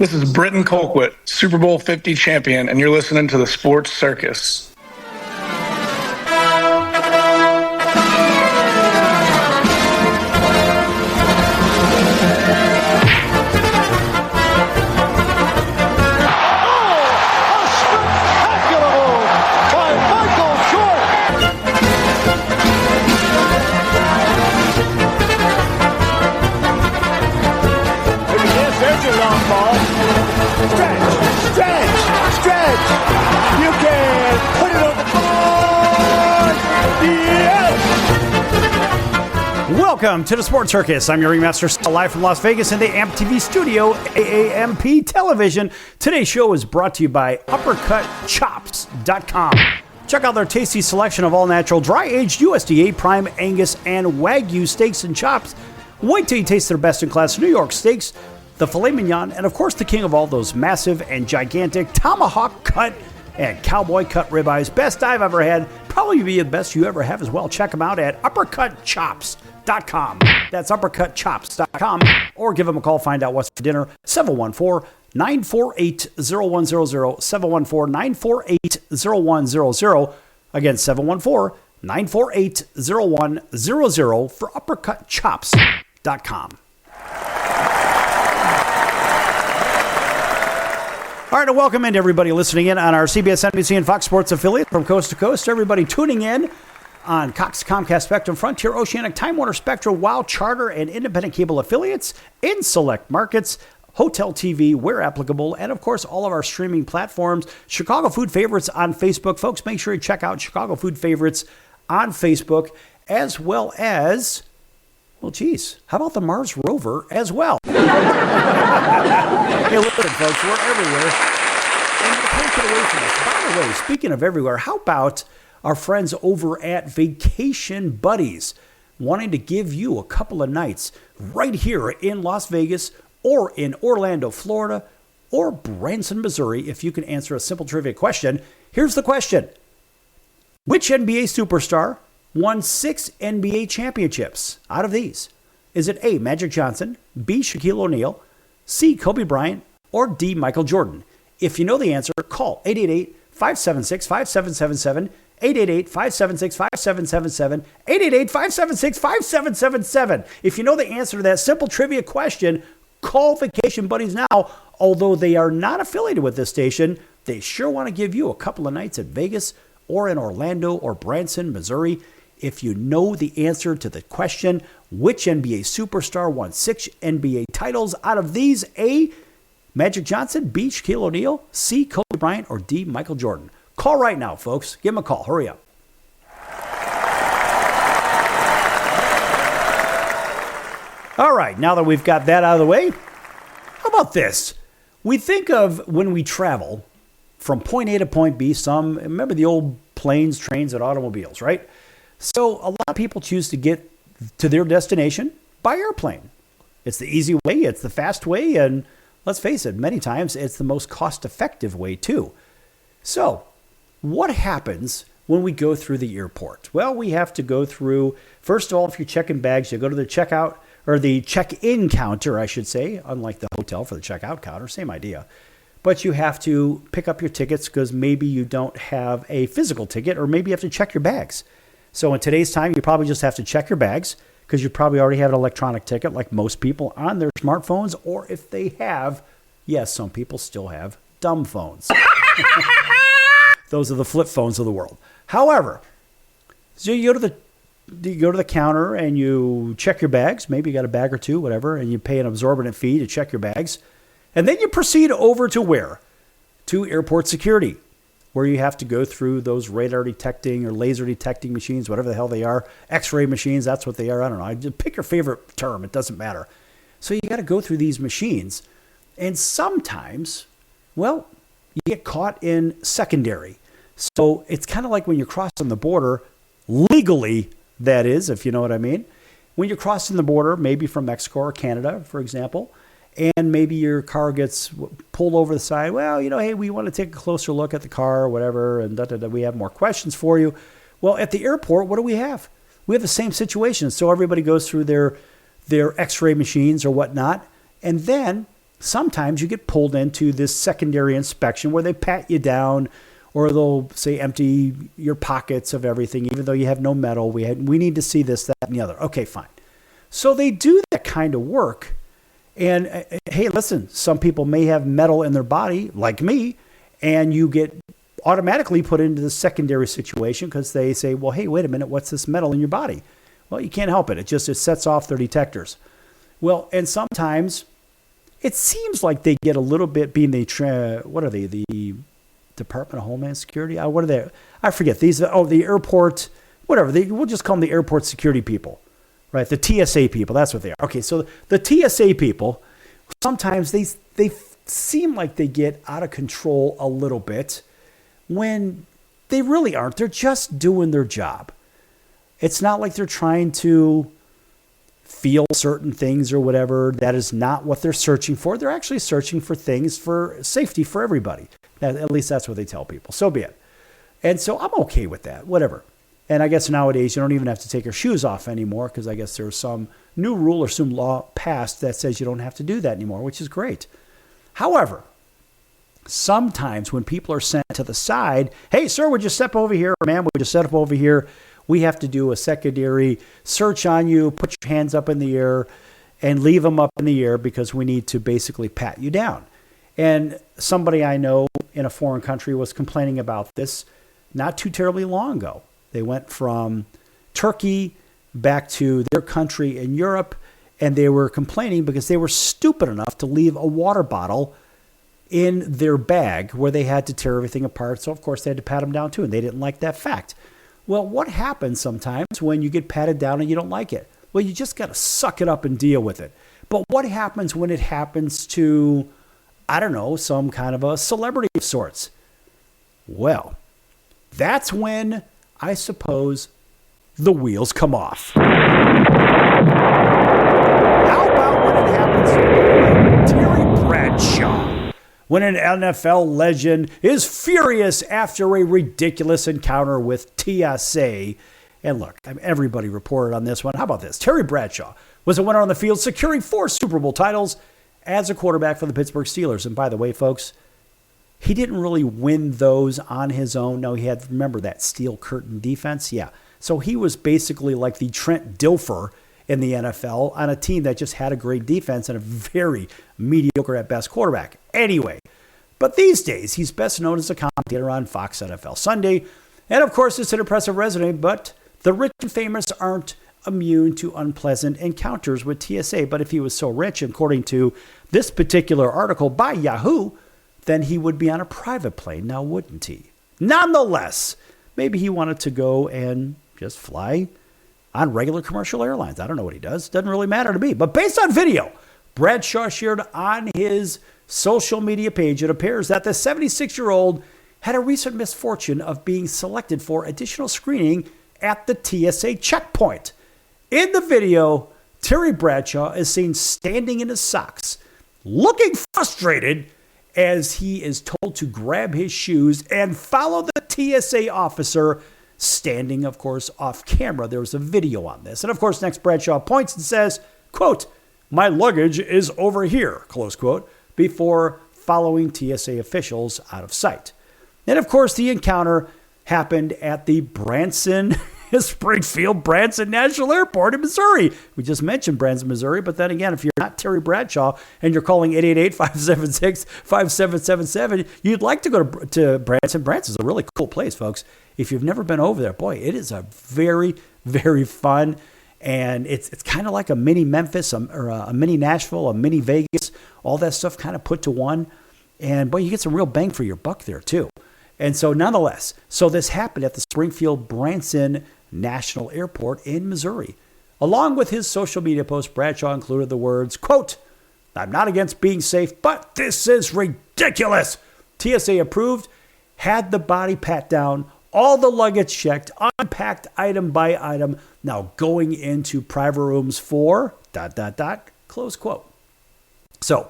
This is Britton Colquitt, Super Bowl 50 champion, and you're listening to the Sports Circus. Welcome to the Sports Circus. I'm your ringmaster, live from Las Vegas in the AMP TV studio, AAMP Television. Today's show is brought to you by UppercutChops.com. Check out their tasty selection of all-natural, dry-aged USDA, prime Angus, and Wagyu steaks and chops. Wait till you taste their best-in-class New York steaks, the filet mignon, and of course the king of all those massive and gigantic tomahawk cut and cowboy cut ribeyes. Best I've ever had. Probably be the best you ever have as well. Check them out at UppercutChops.com. That's UppercutChops.com. Or give them a call, find out what's for dinner. 714-948-0100. 714-948-0100. Again, 714-948-0100 for UppercutChops.com. All right, and welcome in to everybody listening in on our CBS, NBC, and Fox Sports affiliate from coast to coast. Everybody tuning in on Cox, Comcast, Spectrum, Frontier, Oceanic, Time Warner, Spectra, WOW, Charter, and independent cable affiliates in select markets, Hotel TV, where applicable, and of course, all of our streaming platforms. Chicago Food Favorites on Facebook. Folks, make sure you check out Chicago Food Favorites on Facebook, as well as, well, geez, how about the Mars Rover as well? Hey, listen, folks, we're everywhere, and you can't get away from us. By the way, speaking of everywhere, how about our friends over at Vacation Buddies wanting to give you a couple of nights right here in Las Vegas or in Orlando, Florida, or Branson, Missouri, if you can answer a simple trivia question. Here's the question. Which NBA superstar won 6 NBA championships out of these? Is it A, Magic Johnson, B, Shaquille O'Neal, C, Kobe Bryant, or D, Michael Jordan? If you know the answer, call 888-576-5777, 888-576-5777, 888-576-5777. If you know the answer to that simple trivia question, call Vacation Buddies now. Although they are not affiliated with this station, they sure want to give you a couple of nights at Vegas or in Orlando or Branson, Missouri. If you know the answer to the question, which NBA superstar won 6 NBA titles out of these? A, Magic Johnson, B, Shaquille O'Neal, C, Kobe Bryant, or D, Michael Jordan? Call right now, folks. Give them a call. Hurry up. All right, now that we've got that out of the way, how about this? We think of when we travel from point A to point B, remember the old planes, trains, and automobiles, right? So a lot of people choose to get to their destination by airplane. It's the easy way, it's the fast way, and let's face it, many times it's the most cost-effective way too. So what happens when we go through the airport? Well, we have to go through, first of all, if you're checking bags, you go to the checkout, or the check-in counter, I should say, unlike the hotel for the checkout counter, same idea. But you have to pick up your tickets because maybe you don't have a physical ticket, or maybe you have to check your bags. So in today's time, you probably just have to check your bags because you probably already have an electronic ticket like most people on their smartphones, or if they have, yes, some people still have dumb phones. Those are the flip phones of the world. However, so you go to the counter and you check your bags. Maybe you got a bag or two, whatever, and you pay an exorbitant fee to check your bags. And then you proceed over to where? To airport security, where you have to go through those radar detecting or laser detecting machines, whatever the hell they are. X-ray machines, that's what they are. I don't know. Just pick your favorite term. It doesn't matter. So you got to go through these machines. And sometimes, well, you get caught in secondary. So it's kind of like when you're crossing the border, legally, that is, if you know what I mean. When you're crossing the border, maybe from Mexico or Canada, for example, and maybe your car gets pulled over the side. Well, hey, we want to take a closer look at the car or whatever, and we have more questions for you. Well, at the airport, what do we have? We have the same situation. So everybody goes through their X-ray machines or whatnot, and then sometimes you get pulled into this secondary inspection where they pat you down, or they'll say empty your pockets of everything, even though you have no metal. We need to see this, that, and the other. Okay, fine. So they do that kind of work. And hey, listen, some people may have metal in their body, like me, and you get automatically put into the secondary situation because they say, well, hey, wait a minute, what's this metal in your body? Well, you can't help it. It sets off their detectors. Well, and sometimes it seems like they get a little bit, being what are they, the Department of Homeland Security? What are they? I forget. The airport, whatever. We'll just call them the airport security people, right? The TSA people. That's what they are. Okay, so the TSA people, sometimes they seem like they get out of control a little bit when they really aren't. They're just doing their job. It's not like they're trying to feel certain things or whatever. That is not what they're searching for. They're actually searching for things for safety for everybody. At least that's what they tell people. So be it. And so I'm okay with that, whatever. And I guess nowadays you don't even have to take your shoes off anymore, because I guess there's some new rule or some law passed that says you don't have to do that anymore, which is great. However, sometimes when people are sent to the side, hey, sir, would you step over here? Or ma'am, would you step over here? We have to do a secondary search on you, put your hands up in the air, and leave them up in the air because we need to basically pat you down. And somebody I know in a foreign country was complaining about this not too terribly long ago. They went from Turkey back to their country in Europe, and they were complaining because they were stupid enough to leave a water bottle in their bag where they had to tear everything apart. So, of course, they had to pat them down too, and they didn't like that fact. Well, what happens sometimes when you get patted down and you don't like it? Well, you just got to suck it up and deal with it. But what happens when it happens to, I don't know, some kind of a celebrity of sorts? Well, that's when, I suppose, the wheels come off. How about when it happens to Terry Bradshaw? When an NFL legend is furious after a ridiculous encounter with TSA. And look, everybody reported on this one. How about this? Terry Bradshaw was a winner on the field, securing 4 Super Bowl titles as a quarterback for the Pittsburgh Steelers. And by the way, folks, he didn't really win those on his own. No, he had, remember that steel curtain defense? Yeah. So he was basically like the Trent Dilfer in the NFL on a team that just had a great defense and a very mediocre at best quarterback. Anyway, but these days, he's best known as a commentator on Fox NFL Sunday. And of course, it's an impressive resume, but the rich and famous aren't immune to unpleasant encounters with TSA. But if he was so rich, according to this particular article by Yahoo, then he would be on a private plane now, wouldn't he? Nonetheless, maybe he wanted to go and just fly on regular commercial airlines. I don't know what he does. Doesn't really matter to me. But based on video Bradshaw shared on his social media page, it appears that the 76-year-old had a recent misfortune of being selected for additional screening at the TSA checkpoint. In the video, Terry Bradshaw is seen standing in his socks, looking frustrated as he is told to grab his shoes and follow the TSA officer, standing, of course, off camera. There was a video on this. And, of course, next Bradshaw points and says, quote, "My luggage is over here," close quote, before following TSA officials out of sight. And, of course, the encounter happened at the Springfield Branson National Airport in Missouri. We just mentioned Branson, Missouri, but then again, if you're not Terry Bradshaw and you're calling 888-576-5777, you'd like to go to Branson. Branson's a really cool place, folks. If you've never been over there, boy, it is a very, very fun, and it's kind of like a mini Memphis or a mini Nashville, a mini Vegas, all that stuff kind of put to one. And boy, you get some real bang for your buck there too. And so nonetheless, so this happened at the Springfield Branson National Airport in Missouri. Along with his social media post, Bradshaw included the words, quote, "I'm not against being safe, but this is ridiculous." TSA approved, had the body pat down, all the luggage checked, unpacked item by item, now going into private rooms for ... close quote. So,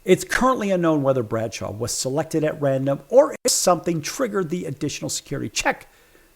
it's currently unknown whether Bradshaw was selected at random or if something triggered the additional security check.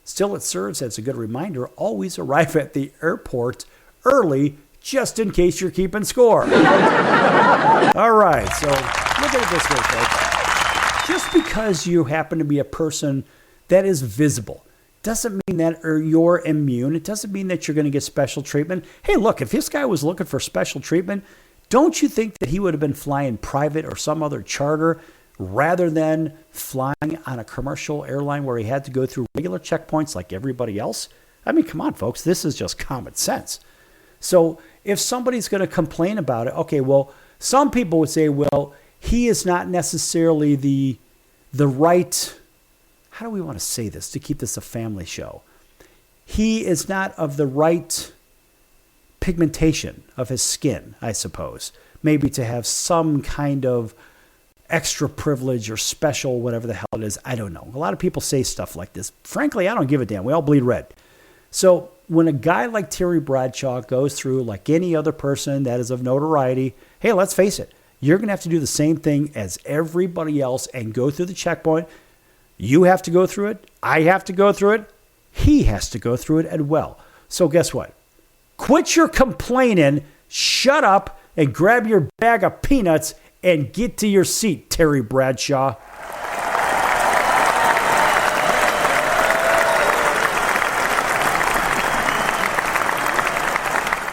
Still, it serves as a good reminder, always arrive at the airport early just in case you're keeping score. All right, so look at it this way, folks. Just because you happen to be a person that is visible doesn't mean that you're immune. It doesn't mean that you're going to get special treatment. Hey, look, if this guy was looking for special treatment, don't you think that he would have been flying private or some other charter rather than flying on a commercial airline where he had to go through regular checkpoints like everybody else? I mean, come on, folks. This is just common sense. So if somebody's going to complain about it, okay, well, some people would say, well, he is not necessarily the right, how do we want to say this to keep this a family show? He is not of the right pigmentation of his skin, I suppose. Maybe to have some kind of extra privilege or special, whatever the hell it is. I don't know. A lot of people say stuff like this. Frankly, I don't give a damn. We all bleed red. So when a guy like Terry Bradshaw goes through, like any other person that is of notoriety, hey, let's face it, you're going to have to do the same thing as everybody else and go through the checkpoint. You have to go through it. I have to go through it. He has to go through it as well. So guess what? Quit your complaining, shut up, and grab your bag of peanuts and get to your seat, Terry Bradshaw.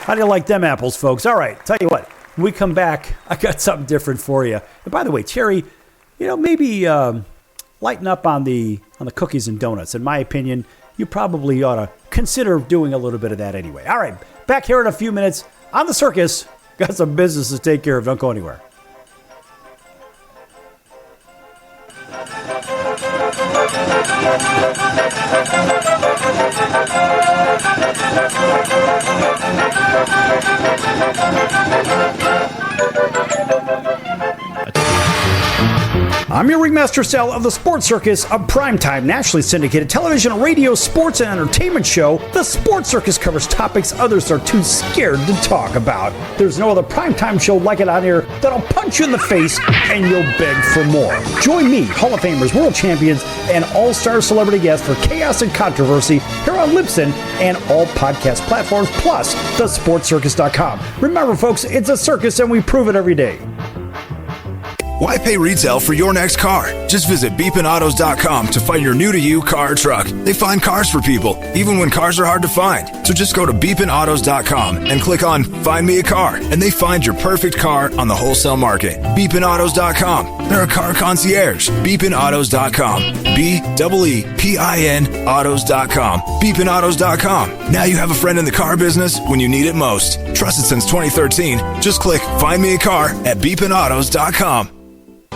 How do you like them apples, folks? All right, tell you what, when we come back, I got something different for you. And by the way, Terry, maybe lighten up on the cookies and donuts. In my opinion, you probably ought to consider doing a little bit of that anyway. All right, back here in a few minutes on The Circus. Got some business to take care of. Don't go anywhere. I'm your ringmaster Sal of the Sports Circus, a primetime nationally syndicated television, radio, sports, and entertainment show. The Sports Circus covers topics others are too scared to talk about. There's no other primetime show like it out here that'll punch you in the face and you'll beg for more. Join me, Hall of Famers, world champions, and all-star celebrity guests for chaos and controversy here on Libsyn and all podcast platforms, plus thesportscircus.com. Remember, folks, it's a circus and we prove it every day. Why pay retail for your next car? Just visit beepinautos.com to find your new-to-you car or truck. They find cars for people, even when cars are hard to find. So just go to beepinautos.com and click on Find Me a Car, and they find your perfect car on the wholesale market. Beepinautos.com. They're a car concierge. Beepinautos.com. B-E-E-P-I-N autos.com. Beepinautos.com. Now you have a friend in the car business when you need it most. Trusted since 2013. Just click Find Me a Car at beepinautos.com.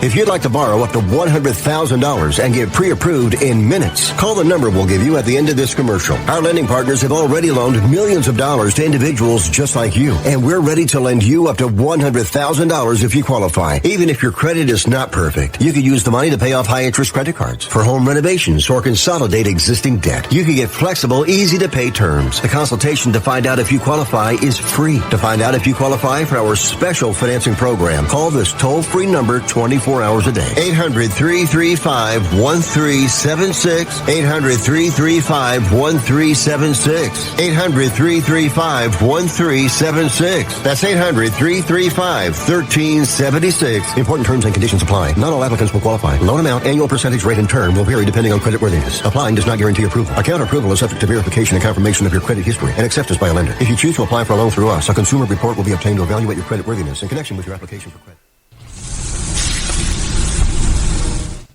If you'd like to borrow up to $100,000 and get pre-approved in minutes, call the number we'll give you at the end of this commercial. Our lending partners have already loaned millions of dollars to individuals just like you, and we're ready to lend you up to $100,000 if you qualify. Even if your credit is not perfect, you could use the money to pay off high-interest credit cards, for home renovations, or consolidate existing debt. You can get flexible, easy-to-pay terms. The consultation to find out if you qualify is free. To find out if you qualify for our special financing program, call this toll-free number 24 hours a day. 800-335-1376. 800-335-1376. 800-335-1376. That's 800-335-1376. Important terms and conditions apply. Not all applicants will qualify. Loan amount, annual percentage rate, and term will vary depending on creditworthiness. Applying does not guarantee approval. Account approval is subject to verification and confirmation of your credit history and acceptance by a lender. If you choose to apply for a loan through us, a consumer report will be obtained to evaluate your creditworthiness in connection with your application for credit.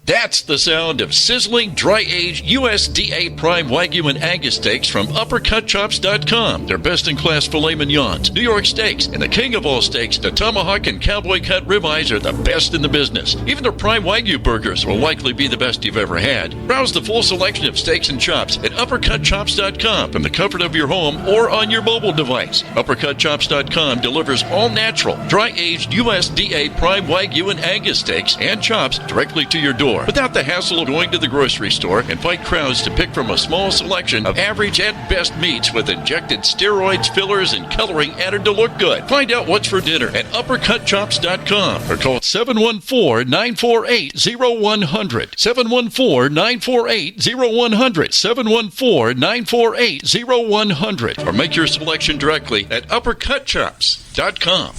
That's the sound of sizzling, dry-aged USDA Prime Wagyu and Angus steaks from UppercutChops.com. Their best-in-class filet mignons, New York steaks, and the king of all steaks, the tomahawk and cowboy cut ribeyes are the best in the business. Even their Prime Wagyu burgers will likely be the best you've ever had. Browse the full selection of steaks and chops at UppercutChops.com from the comfort of your home or on your mobile device. UppercutChops.com delivers all-natural, dry-aged USDA Prime Wagyu and Angus steaks and chops directly to your door. store without the hassle of going to the grocery store and fight crowds to pick from a small selection of average at best meats with injected steroids, fillers, and coloring added to look good. Find out what's for dinner at uppercutchops.com or call 714-948-0100. 714-948-0100. 714-948-0100. Or make your selection directly at uppercutchops.com.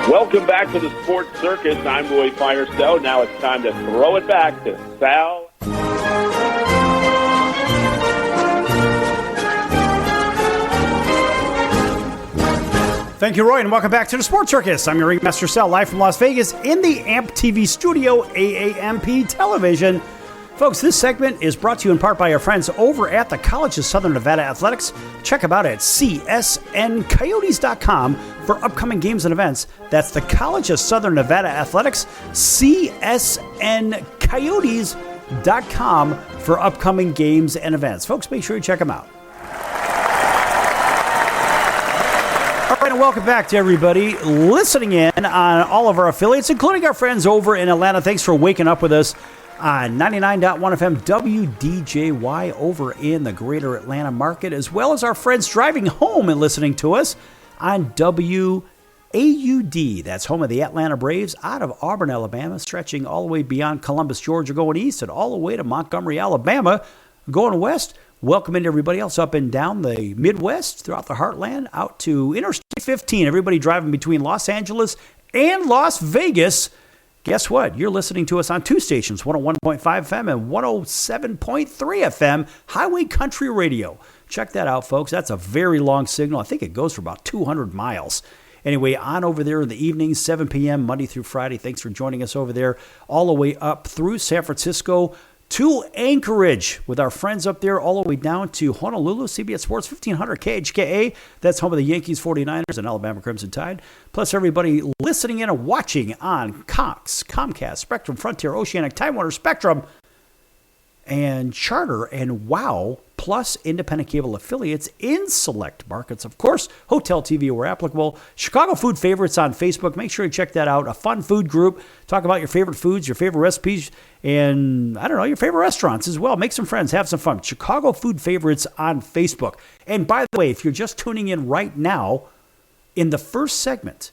Welcome back to the Sports Circus. I'm Roy Firestone. Now it's time to throw it back to Sal. Thank you, Roy, and welcome back to the Sports Circus. I'm your ringmaster, Sal, live from Las Vegas in the AMP TV studio, AAMP Television. Folks, this segment is brought to you in part by our friends over at the College of Southern Nevada Athletics. Check them out at csncoyotes.com for upcoming games and events. That's the College of Southern Nevada Athletics, csncoyotes.com for upcoming games and events. Folks, make sure you check them out. All right, and welcome back to everybody listening in on all of our affiliates, including our friends over in Atlanta. Thanks for waking up with us on 99.1 FM WDJY over in the greater Atlanta market, as well as our friends driving home and listening to us on WAUD. That's home of the Atlanta Braves out of Auburn, Alabama, stretching all the way beyond Columbus, Georgia, going east, and all the way to Montgomery, Alabama, going west. Welcoming everybody else up and down the Midwest, throughout the heartland, out to Interstate 15. Everybody driving between Los Angeles and Las Vegas. Guess what? You're listening to us on two stations, 101.5 FM and 107.3 FM, Highway Country Radio. Check that out, folks. That's a very long signal. I think it goes for about 200 miles. Anyway, on over there in the evenings, 7 p.m., Monday through Friday. Thanks for joining us over there, all the way up through San Francisco to Anchorage with our friends up there, all the way down to Honolulu, CBS Sports 1500 KHKA. That's home of the Yankees, 49ers, and Alabama Crimson Tide. Plus everybody listening in and watching on Cox, Comcast, Spectrum, Frontier, Oceanic, Time Warner, Spectrum, and Charter, and WOW, plus independent cable affiliates in select markets. Of course, Hotel TV where applicable. Chicago Food Favorites on Facebook. Make sure you check that out. A fun food group. Talk about your favorite foods, your favorite recipes, and, I don't know, your favorite restaurants as well. Make some friends. Have some fun. Chicago Food Favorites on Facebook. And by the way, if you're just tuning in right now, in the first segment,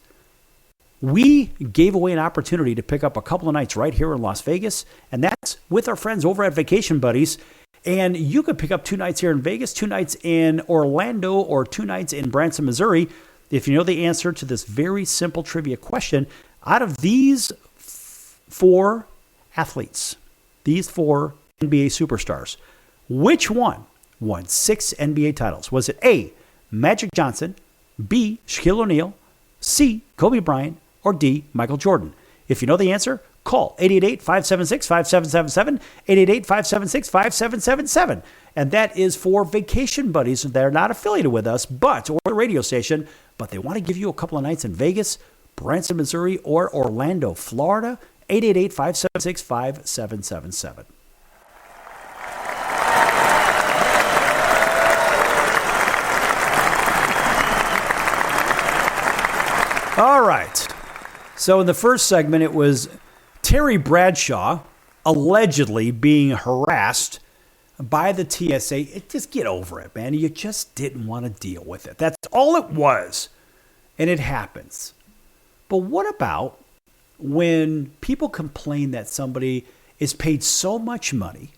we gave away an opportunity to pick up a couple of nights right here in Las Vegas, and that's with our friends over at Vacation Buddies. And you could pick up 2 nights here in Vegas, 2 nights in Orlando, or 2 nights in Branson, Missouri. If you know the answer to this very simple trivia question, out of these 4 athletes, these 4 NBA superstars, which one won 6 NBA titles? Was it A, Magic Johnson, B, Shaquille O'Neal, C, Kobe Bryant, or D, Michael Jordan? If you know the answer, call 888-576-5777, 888-576-5777. And that is for Vacation Buddies. They're not affiliated with us, or the radio station, but they want to give you a couple of nights in Vegas, Branson, Missouri, or Orlando, Florida. 888-576-5777. All right. So in the first segment, it was Terry Bradshaw allegedly being harassed by the TSA. Just get over it, man. You just didn't want to deal with it. That's all it was. And it happens. But what about when people complain that somebody is paid so much money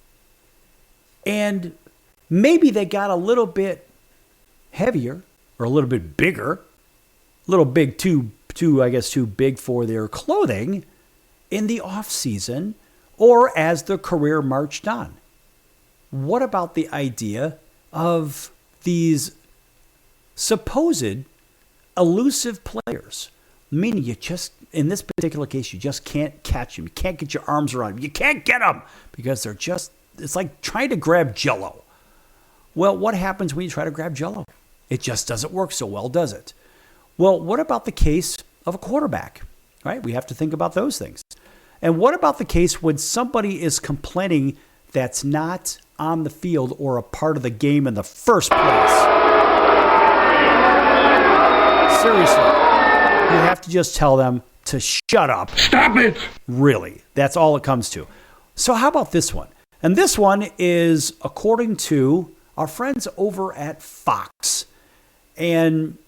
and maybe they got a little bit heavier or a little bit bigger, a little big too big for their clothing in the off season or as their career marched on? What about the idea of these supposed elusive players? Meaning you just, in this particular case, you just can't catch them. You can't get your arms around them. You can't get them because they're just, it's like trying to grab Jell-O. Well, what happens when you try to grab Jell-O? It just doesn't work so well, does it? Well, what about the case of a quarterback, right? We have to think about those things. And what about the case when somebody is complaining that's not on the field or a part of the game in the first place? Seriously, you have to just tell them to shut up. Stop it! Really, that's all it comes to. So how about this one? And this one is according to our friends over at Fox. And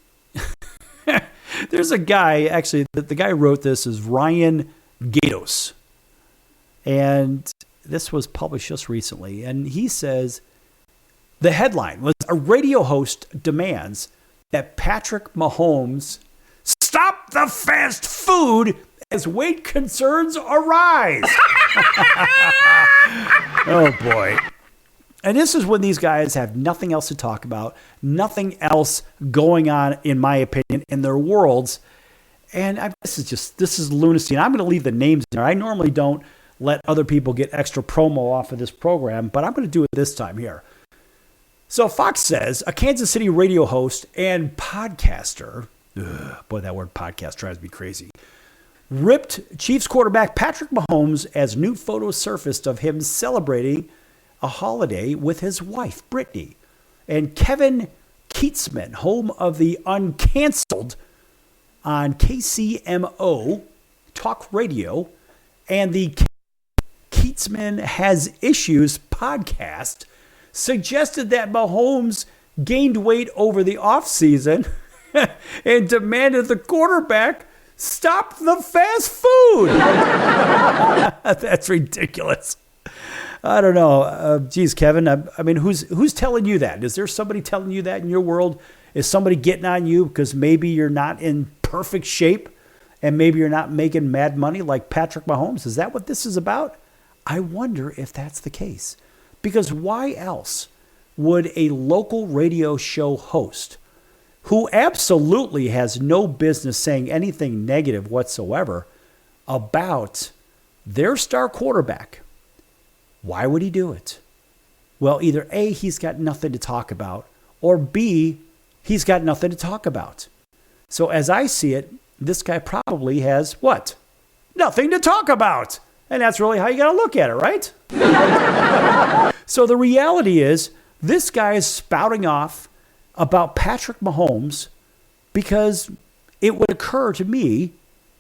there's a guy, actually, the guy who wrote this is Ryan Gatos. And this was published just recently. And he says, the headline was, a radio host demands that Patrick Mahomes stop the fast food as weight concerns arise. Oh, boy. And this is when these guys have nothing else to talk about, nothing else going on, in my opinion, in their worlds. And this is lunacy. And I'm going to leave the names in there. I normally don't let other people get extra promo off of this program, but I'm going to do it this time here. So Fox says a Kansas City radio host and podcaster, boy, that word podcast drives me crazy, ripped Chiefs quarterback Patrick Mahomes as new photos surfaced of him celebrating a holiday with his wife, Brittany. And Kevin Keatsman, home of the Uncanceled on KCMO Talk Radio, and the Keatsman Has Issues podcast, suggested that Mahomes gained weight over the offseason and demanded the quarterback stop the fast food. That's ridiculous. I don't know. Geez, Kevin, I mean, who's telling you that? Is there somebody telling you that in your world? Is somebody getting on you because maybe you're not in perfect shape and maybe you're not making mad money like Patrick Mahomes? Is that what this is about? I wonder if that's the case. Because why else would a local radio show host who absolutely has no business saying anything negative whatsoever about their star quarterback, why would he do it? Well, either A, he's got nothing to talk about, or B, he's got nothing to talk about. So as I see it, this guy probably has what? Nothing to talk about. And that's really how you got to look at it, right? So the reality is, this guy is spouting off about Patrick Mahomes because it would occur to me,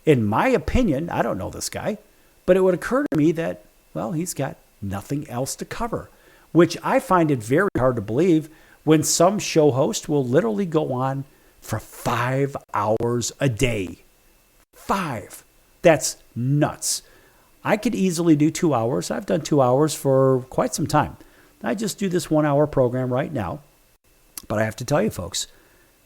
in my opinion, I don't know this guy, but it would occur to me that, well, he's got nothing else to cover, which I find it very hard to believe when some show host will literally go on for 5 hours a day. 5. That's nuts. I could easily do 2 hours. I've done 2 hours for quite some time. I just do this 1 hour program right now. But I have to tell you, folks,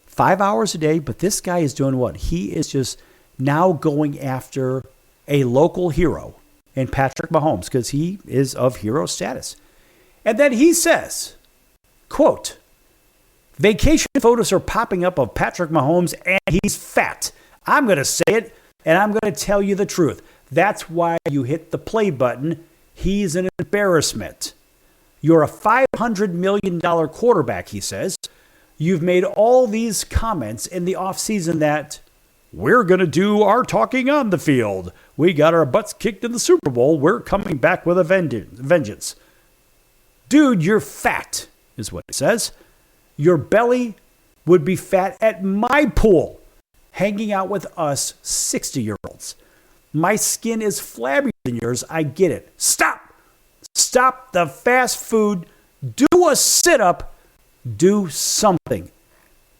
5 hours a day, but this guy is doing what? He is just now going after a local hero in Patrick Mahomes because he is of hero status. And then he says, quote, vacation photos are popping up of Patrick Mahomes and he's fat. I'm going to say it and I'm going to tell you the truth. That's why you hit the play button. He's an embarrassment. You're a $500 million quarterback, he says. You've made all these comments in the offseason that we're going to do our talking on the field. We got our butts kicked in the Super Bowl. We're coming back with a vengeance. Dude, you're fat, is what he says. Your belly would be fat at my pool, hanging out with us 60-year-olds. My skin is flabbier than yours. I get it. Stop. Stop the fast food. Do a sit-up. Do something.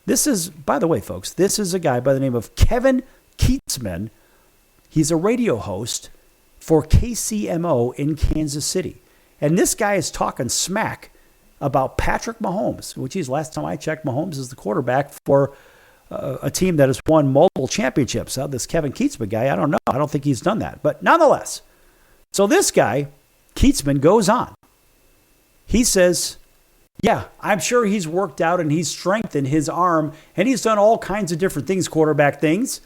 This is, by the way, folks, this is a guy by the name of Kevin Keatsman. He's a radio host for KCMO in Kansas City. And this guy is talking smack about Patrick Mahomes, which is, last time I checked, Mahomes is the quarterback for a team that has won multiple championships. This Kevin Keatsman guy, I don't know. I don't think he's done that. But nonetheless, so this guy, Keatsman, goes on. He says, yeah, I'm sure he's worked out and he's strengthened his arm and he's done all kinds of different things, quarterback things,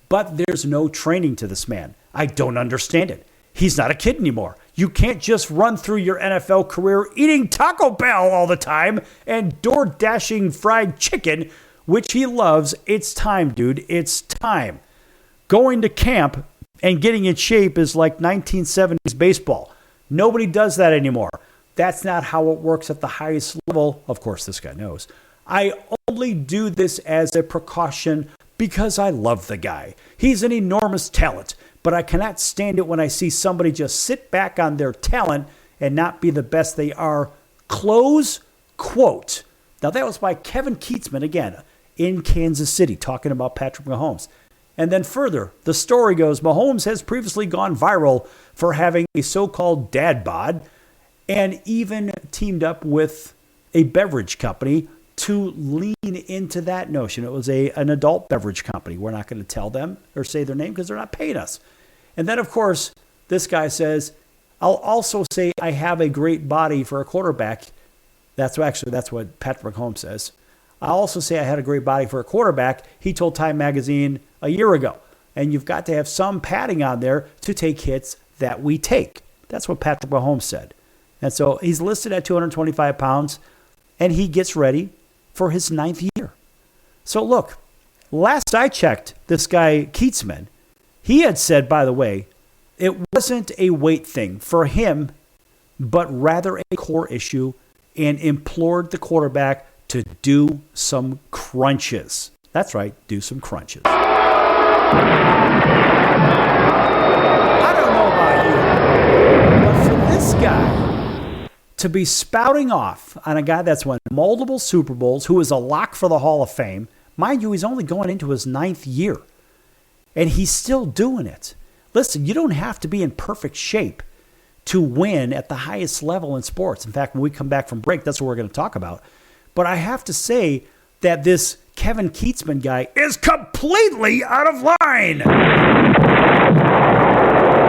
but there's no training to this man. I don't understand it. He's not a kid anymore. You can't just run through your NFL career eating Taco Bell all the time and door-dashing fried chicken, which he loves. It's time, dude. It's time. Going to camp and getting in shape is like 1970s baseball. Nobody does that anymore. That's not how it works at the highest level. Of course, this guy knows. I only do this as a precaution because I love the guy. He's an enormous talent, but I cannot stand it when I see somebody just sit back on their talent and not be the best they are. Close quote. Now, that was by Kevin Kietzman, again, in Kansas City, talking about Patrick Mahomes. And then further, the story goes, Mahomes has previously gone viral for having a so-called dad bod and even teamed up with a beverage company to lean into that notion. It was an adult beverage company. We're not going to tell them or say their name because they're not paying us. And then, of course, this guy says, I'll also say I have a great body for a quarterback. That's what Patrick Mahomes says. I'll also say I had a great body for a quarterback, he told Time Magazine a year ago. And you've got to have some padding on there to take hits that we take. That's what Patrick Mahomes said. And so he's listed at 225 pounds, and he gets ready for his 9th year. So look, last I checked, this guy Kietzman, he had said, by the way, it wasn't a weight thing for him, but rather a core issue, and implored the quarterback to do some crunches. That's right, do some crunches. I don't know about you, but for this guy to be spouting off on a guy that's won multiple Super Bowls, who is a lock for the Hall of Fame, mind you, he's only going into his 9th year, and he's still doing it. Listen, you don't have to be in perfect shape to win at the highest level in sports. In fact, when we come back from break, that's what we're going to talk about. But I have to say that this Kevin Kietzman guy is completely out of line.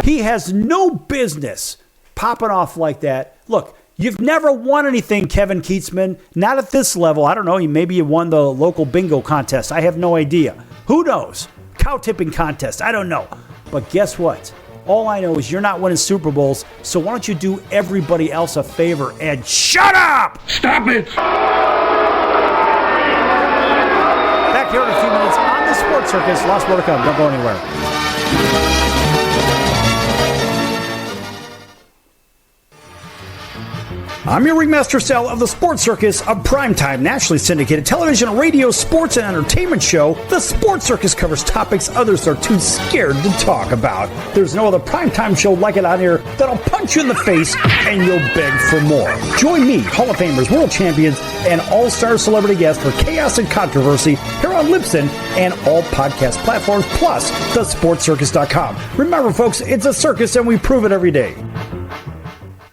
He has no business popping off like that. Look, you've never won anything, Kevin Kietzman. Not at this level. I don't know. Maybe you won the local bingo contest. I have no idea. Who knows? Cow tipping contest. I don't know. But guess what? All I know is you're not winning Super Bowls, so why don't you do everybody else a favor and shut up! Stop it! Back here in a few minutes on the Sports Circus. Lots more to come. Don't go anywhere. I'm your ringmaster Sal of the Sports Circus, a primetime nationally syndicated television, radio, sports, and entertainment show. The Sports Circus covers topics others are too scared to talk about. There's no other primetime show like it on here that'll punch you in the face and you'll beg for more. Join me, Hall of Famers, world champions, and all-star celebrity guests for chaos and controversy here on Libsyn and all podcast platforms, plus thesportscircus.com. Remember, folks, it's a circus and we prove it every day.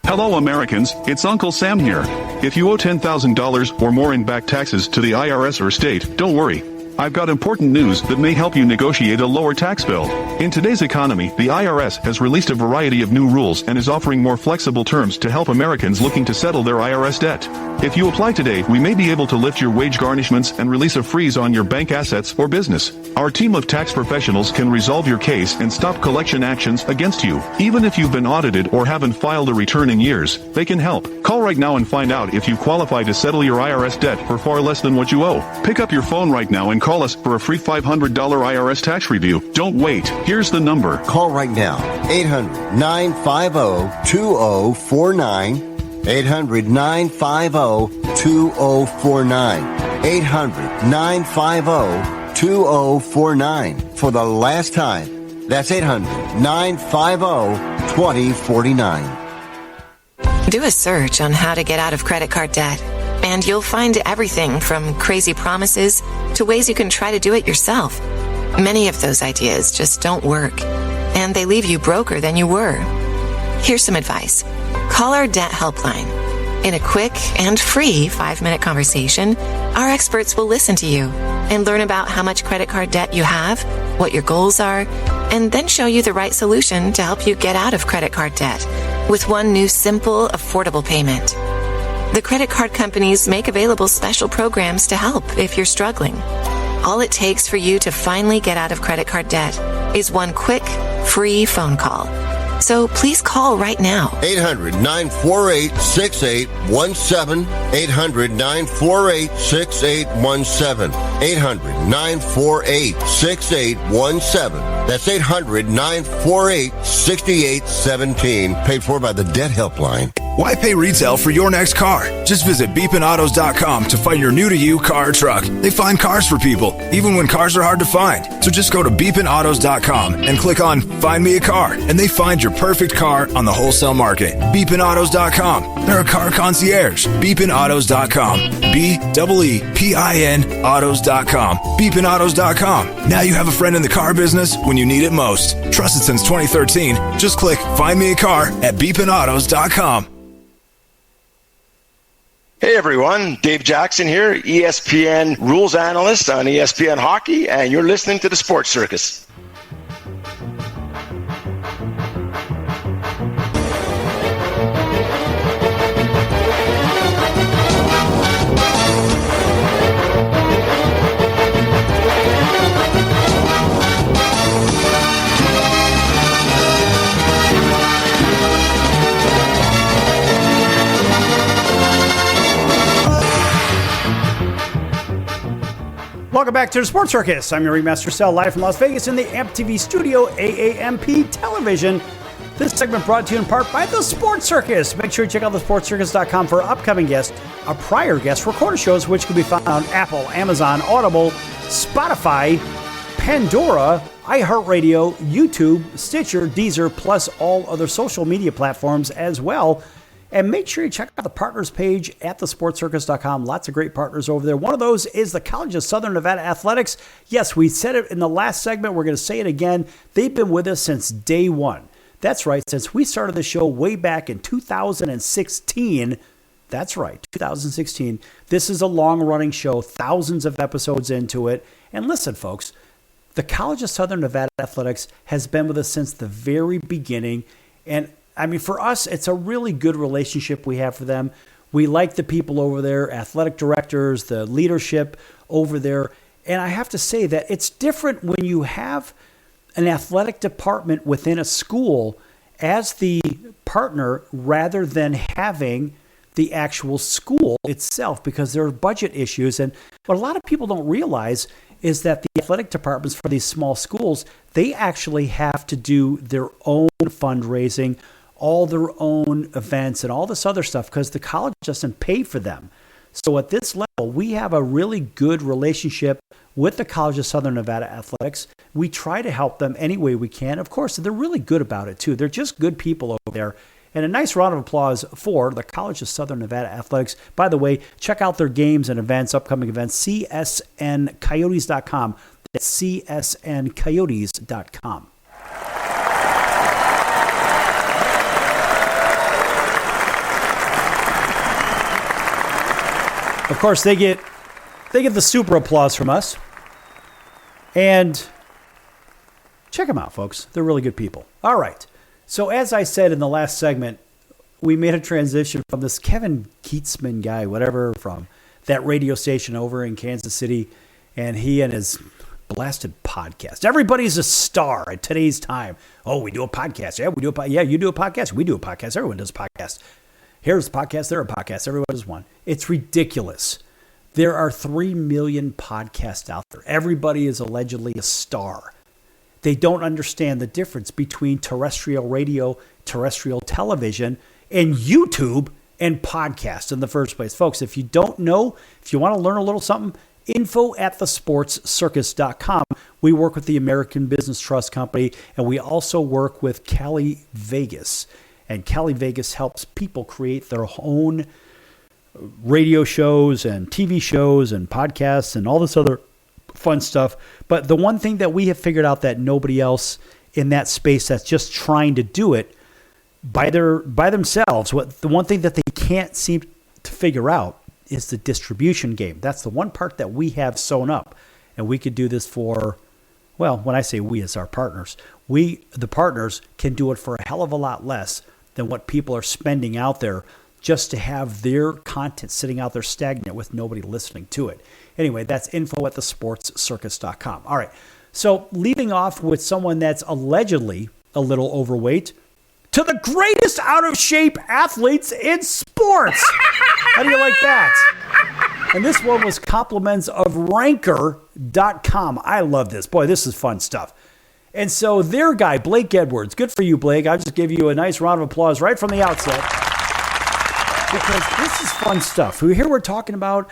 Hello Americans, it's Uncle Sam here. If you owe $10,000 or more in back taxes to the IRS or state, don't worry. I've got important news that may help you negotiate a lower tax bill. In today's economy, the IRS has released a variety of new rules and is offering more flexible terms to help Americans looking to settle their IRS debt. If you apply today, we may be able to lift your wage garnishments and release a freeze on your bank assets or business. Our team of tax professionals can resolve your case and stop collection actions against you. Even if you've been audited or haven't filed a return in years, they can help. Call right now and find out if you qualify to settle your IRS debt for far less than what you owe. Pick up your phone right now and call us for a free $500 IRS tax review. Don't wait. Here's the number. Call right now. 800-950-2049. 800-950-2049. 800-950-2049. For the last time, that's 800-950-2049. Do a search on how to get out of credit card debt, and you'll find everything from crazy promises to ways you can try to do it yourself. Many of those ideas just don't work, and they leave you broker than you were. Here's some advice. Call our debt helpline. In a quick and free 5-minute conversation, our experts will listen to you and learn about how much credit card debt you have, what your goals are, and then show you the right solution to help you get out of credit card debt with one new simple, affordable payment. The credit card companies make available special programs to help if you're struggling. All it takes for you to finally get out of credit card debt is one quick, free phone call. So please call right now. 800-948-6817. 800-948-6817. 800-948-6817. That's 800-948-6817. Paid for by the Debt Helpline. Why pay retail for your next car? Just visit beepinautos.com to find your new-to-you car or truck. They find cars for people, even when cars are hard to find. So just go to beepinautos.com and click on Find Me a Car, and they find your perfect car on the wholesale market. Beepinautos.com. They're a car concierge. Beepinautos.com. BEEPIN autos.com. Beepinautos.com. Now you have a friend in the car business when you need it most. Trusted since 2013. Just click Find Me a Car at beepinautos.com. Hey everyone, Dave Jackson here, ESPN rules analyst on ESPN Hockey, and you're listening to the Sports Circus. Welcome back to the Sports Circus. I'm your ringmaster Sal, live from Las Vegas in the AMP TV studio, AAMP television. This segment brought to you in part by the Sports Circus. Make sure you check out thesportscircus.com for upcoming guests, our prior guest recorded shows, which can be found on Apple, Amazon, Audible, Spotify, Pandora, iHeartRadio, YouTube, Stitcher, Deezer, plus all other social media platforms as well. And make sure you check out the partners page at thesportscircus.com. Lots of great partners over there. One of those is the College of Southern Nevada Athletics. Yes, we said it in the last segment. We're going to say it again. They've been with us since day one. That's right. Since we started the show way back in 2016. That's right, 2016. This is a long-running show, thousands of episodes into it. And listen, folks, the College of Southern Nevada Athletics has been with us since the very beginning. And I mean, for us, it's a really good relationship we have for them. We like the people over there, athletic directors, the leadership over there. And I have to say that it's different when you have an athletic department within a school as the partner rather than having the actual school itself, because there are budget issues. And what a lot of people don't realize is that the athletic departments for these small schools, they actually have to do their own fundraising, all their own events and all this other stuff, because the college doesn't pay for them. So at this level, we have a really good relationship with the College of Southern Nevada Athletics. We try to help them any way we can. Of course, they're really good about it too. They're just good people over there. And a nice round of applause for the College of Southern Nevada Athletics. By the way, check out their games and events, upcoming events, csncoyotes.com. That's csncoyotes.com. Of course, they get the super applause from us. And check them out, folks. They're really good people. All right. So as I said in the last segment, we made a transition from this Kevin Keatsman guy, whatever, from that radio station over in Kansas City, and he and his blasted podcast. Everybody's a star at today's time. Oh, we do a podcast. Yeah, we do a podcast. Yeah, you do a podcast. We do a podcast. Everyone does a podcast. Here's a podcast, there are podcasts, everyone does one. It's ridiculous. There are 3 million podcasts out there. Everybody is allegedly a star. They don't understand the difference between terrestrial radio, terrestrial television, and YouTube and podcasts in the first place. Folks, if you don't know, if you want to learn a little something, info at thesportscircus.com. We work with the American Business Trust Company, and we also work with Cali Vegas. And Cali Vegas helps people create their own radio shows and TV shows and podcasts and all this other fun stuff. But the one thing that we have figured out that nobody else in that space that's just trying to do it by themselves, the one thing that they can't seem to figure out is the distribution game. That's the one part that we have sewn up. And we could do this for, well, when I say we, it's our partners. We, the partners, can do it for a hell of a lot less than what people are spending out there just to have their content sitting out there stagnant with nobody listening to it. Anyway, that's info at thesportscircus.com. All right, so leaving off with someone that's allegedly a little overweight, to the greatest out-of-shape athletes in sports. How do you like that? And this one was compliments of Ranker.com. I love this. Boy, this is fun stuff. And so their guy, Blake Edwards, good for you, Blake. I'll just give you a nice round of applause right from the outset because this is fun stuff. Here we're talking about,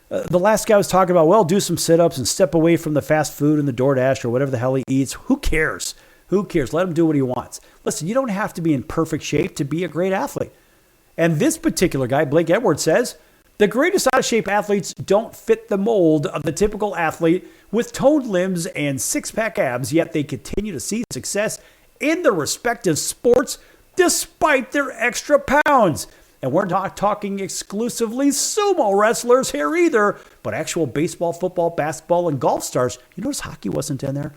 the last guy was talking about, well, do some sit-ups and step away from the fast food and the DoorDash or whatever the hell he eats. Who cares? Who cares? Let him do what he wants. Listen, you don't have to be in perfect shape to be a great athlete. And this particular guy, Blake Edwards, says, the greatest out-of-shape athletes don't fit the mold of the typical athlete with toned limbs and six-pack abs, yet they continue to see success in their respective sports despite their extra pounds. And we're not talking exclusively sumo wrestlers here either, but actual baseball, football, basketball, and golf stars. You notice hockey wasn't in there?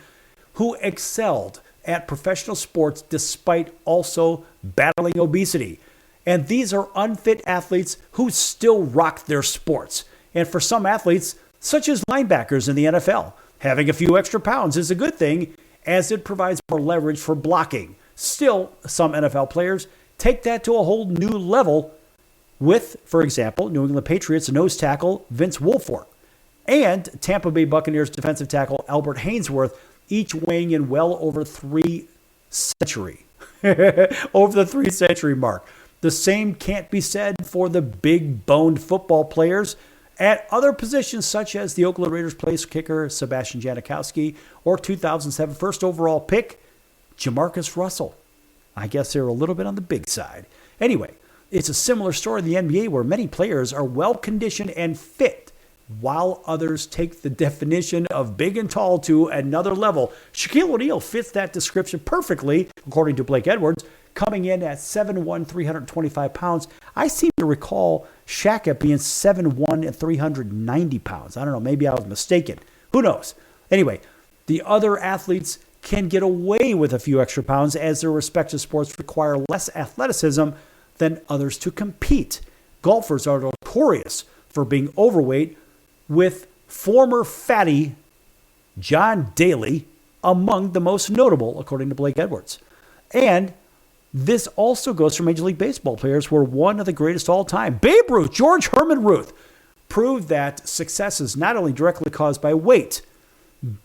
Who excelled at professional sports despite also battling obesity. And these are unfit athletes who still rock their sports. And for some athletes, such as linebackers in the NFL, having a few extra pounds is a good thing as it provides more leverage for blocking. Still, some NFL players take that to a whole new level with, for example, New England Patriots nose tackle Vince Wilfork and Tampa Bay Buccaneers defensive tackle Albert Hainsworth, each weighing in well over 3 century, over the 3 century mark. The same can't be said for the big-boned football players at other positions such as the Oakland Raiders place kicker Sebastian Janikowski or 2007 first overall pick Jamarcus Russell. I guess they're a little bit on the big side. Anyway, it's a similar story in the NBA where many players are well-conditioned and fit while others take the definition of big and tall to another level. Shaquille O'Neal fits that description perfectly, according to Blake Edwards, coming in at 7'1", 325 pounds. I seem to recall Shaq at being 7'1" and 390 pounds. I don't know, maybe I was mistaken. Who knows? Anyway, the other athletes can get away with a few extra pounds as their respective sports require less athleticism than others to compete. Golfers are notorious for being overweight, with former fatty John Daly among the most notable, according to Blake Edwards. And this also goes for Major League Baseball players who are one of the greatest all time. Babe Ruth, George Herman Ruth, proved that success is not only directly caused by weight.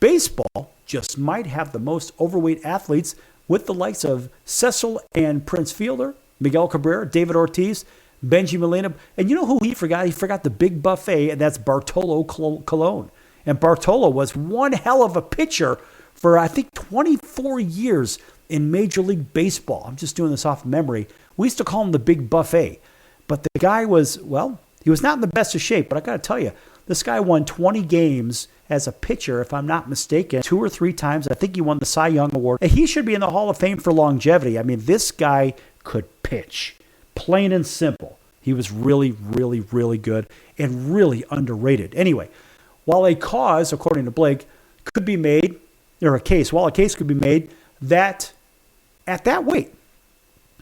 Baseball just might have the most overweight athletes with the likes of Cecil and Prince Fielder, Miguel Cabrera, David Ortiz, Benji Molina. And you know who he forgot? He forgot the big buffet, and that's Bartolo Colon. And Bartolo was one hell of a pitcher for, I think, 24 years in Major League Baseball. I'm just doing this off memory. We used to call him the big buffet. But the guy was, well, he was not in the best of shape. But I got to tell you, this guy won 20 games as a pitcher, if I'm not mistaken, 2 or 3 times. I think he won the Cy Young Award. And he should be in the Hall of Fame for longevity. I mean, this guy could pitch. Plain and simple. He was really, really, really good and really underrated. Anyway, while a case, according to Blake, could be made, or a case could be made that at that weight,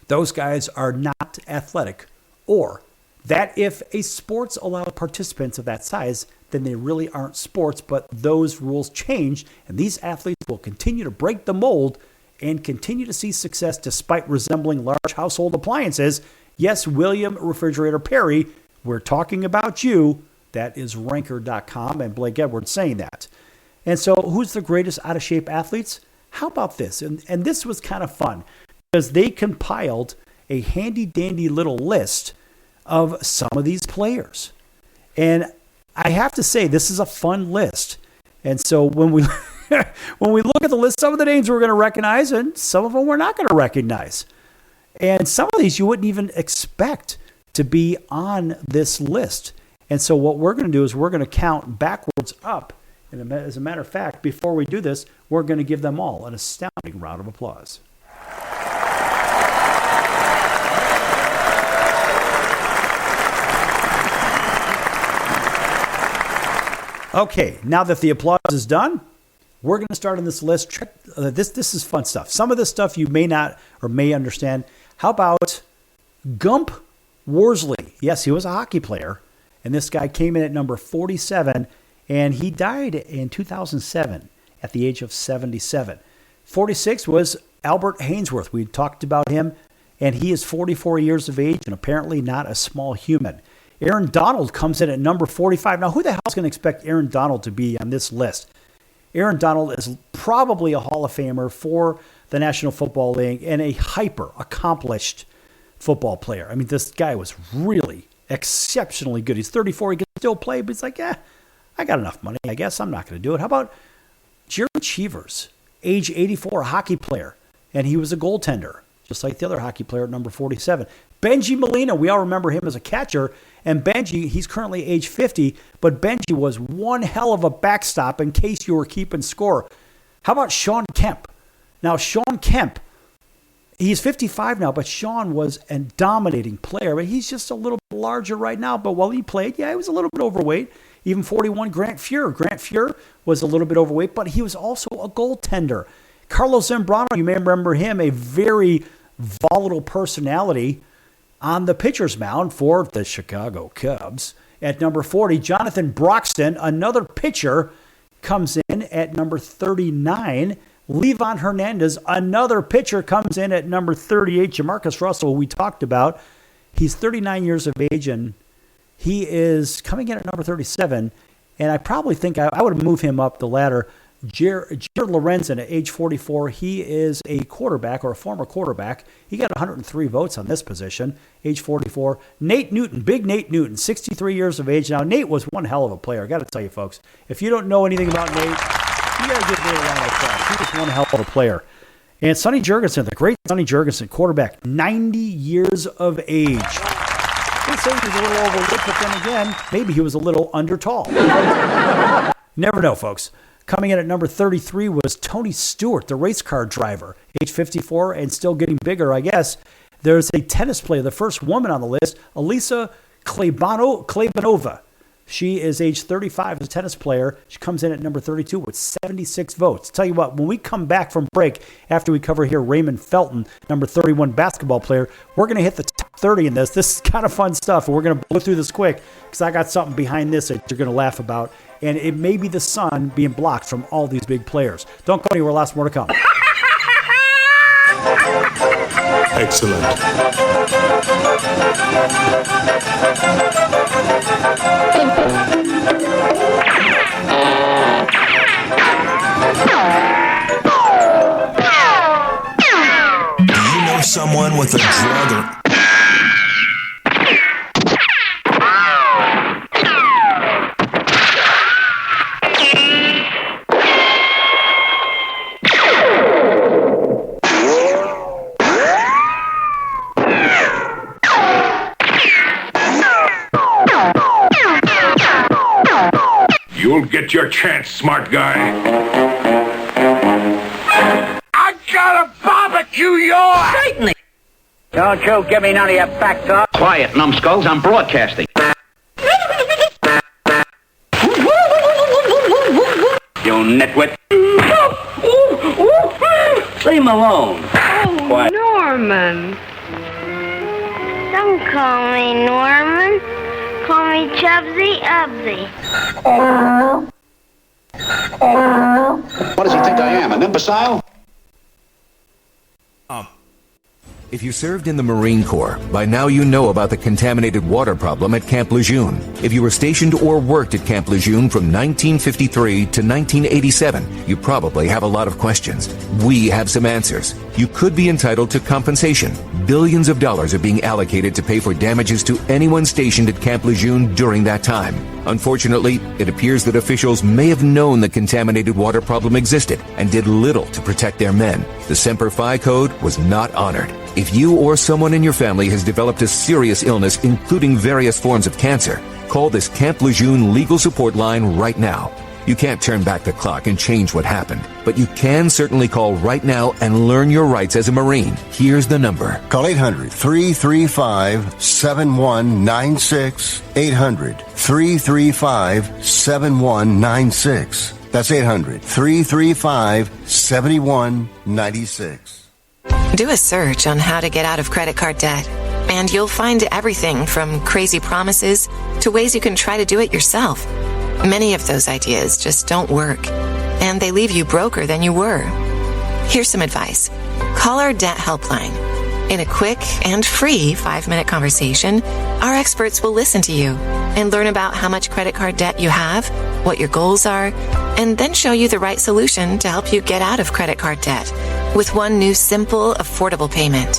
those guys are not athletic, or that if a sports allowed participants of that size, then they really aren't sports, but those rules change, and these athletes will continue to break the mold and continue to see success despite resembling large household appliances. Yes, William Refrigerator Perry, we're talking about you. That is Ranker.com, and Blake Edwards saying that. And so who's the greatest out-of-shape athletes? How about this? And this was kind of fun because they compiled a handy-dandy little list of some of these players. And I have to say, this is a fun list. And so when we when we look at the list, some of the names we're going to recognize and some of them we're not going to recognize. And some of these you wouldn't even expect to be on this list. And so what we're going to do is we're going to count backwards up. And as a matter of fact, before we do this, we're going to give them all an astounding round of applause. Okay, now that the applause is done, we're going to start on this list. This is fun stuff. Some of this stuff you may not or may understand. How about Gump Worsley? Yes, he was a hockey player, and this guy came in at number 47, and he died in 2007 at the age of 77. 46 was Albert Hainsworth. We talked about him and he is 44 years of age and apparently not a small human. Aaron Donald comes in at number 45. Now, who the hell is going to expect Aaron Donald to be on this list? Aaron Donald is probably a Hall of Famer for the National Football League and a hyper-accomplished football player. I mean, this guy was really exceptionally good. He's 34. He can still play, but he's like, I got enough money. I guess I'm not going to do it. How about Jared Cheevers, age 84, a hockey player, and he was a goaltender, just like the other hockey player at number 47. Benji Molina, we all remember him as a catcher, and Benji, he's currently age 50, but Benji was one hell of a backstop in case you were keeping score. How about Sean Kemp? Now, Sean Kemp, he's 55 now, but Sean was a dominating player. But he's just a little bit larger right now. But while he played, he was a little bit overweight. Even 41, Grant Fuhr. Grant Fuhr was a little bit overweight, but he was also a goaltender. Carlos Zambrano, you may remember him, a very volatile personality on the pitcher's mound for the Chicago Cubs. At number 40, Jonathan Broxton, another pitcher, comes in at number 39. Levon Hernandez, another pitcher, comes in at number 38. Jamarcus Russell, we talked about. He's 39 years of age, and he is coming in at number 37. And I probably think I would move him up the ladder. Jared Lorenzen at age 44, he is a quarterback or a former quarterback. He got 103 votes on this position, age 44. Nate Newton, big Nate Newton, 63 years of age. Now, Nate was one hell of a player. I got to tell you, folks, if you don't know anything about Nate, you got to give Nate a round of applause. He was one hell of a player. And Sonny Jurgensen, the great Sonny Jurgensen, quarterback, 90 years of age. They say he was a little overweight, but then again, maybe he was a little under tall. Never know, folks. Coming in at number 33 was Tony Stewart, the race car driver, age 54 and still getting bigger, I guess. There's a tennis player, the first woman on the list, Elisa Klebanova. She is age 35 as a tennis player. She comes in at number 32 with 76 votes. Tell you what, when we come back from break, after we cover here Raymond Felton, number 31 basketball player, we're going to hit the top 30 in this. This is kind of fun stuff, and we're going to blow through this quick because I got something behind this that you're going to laugh about. And it may be the sun being blocked from all these big players. Don't go anywhere. Lots more to come. Excellent. Do you know someone with a drug or... You'll get your chance, smart guy. I gotta barbecue your... Certainly. Don't you give me none of your back talk. Quiet, numbskulls. I'm broadcasting. You nitwit. Leave him alone. Oh, Quiet. Norman. Don't call me Norman. Call me Chubsy Ubsy. What does he think I am, an imbecile? If you served in the Marine Corps, by now you know about the contaminated water problem at Camp Lejeune. If you were stationed or worked at Camp Lejeune from 1953 to 1987, you probably have a lot of questions. We have some answers. You could be entitled to compensation. Billions of dollars are being allocated to pay for damages to anyone stationed at Camp Lejeune during that time. Unfortunately, it appears that officials may have known the contaminated water problem existed and did little to protect their men. The Semper Fi code was not honored. If you or someone in your family has developed a serious illness, including various forms of cancer, call this Camp Lejeune legal support line right now. You can't turn back the clock and change what happened, but you can certainly call right now and learn your rights as a Marine. Here's the number. Call 800-335-7196. 800-335-7196. That's 800-335-7196. Do a search on how to get out of credit card debt, and you'll find everything from crazy promises to ways you can try to do it yourself. Many of those ideas just don't work, and they leave you broker than you were. Here's some advice. Call our debt helpline. In a quick and free 5-minute conversation, our experts will listen to you and learn about how much credit card debt you have, what your goals are, and then show you the right solution to help you get out of credit card debt with one new simple, affordable payment.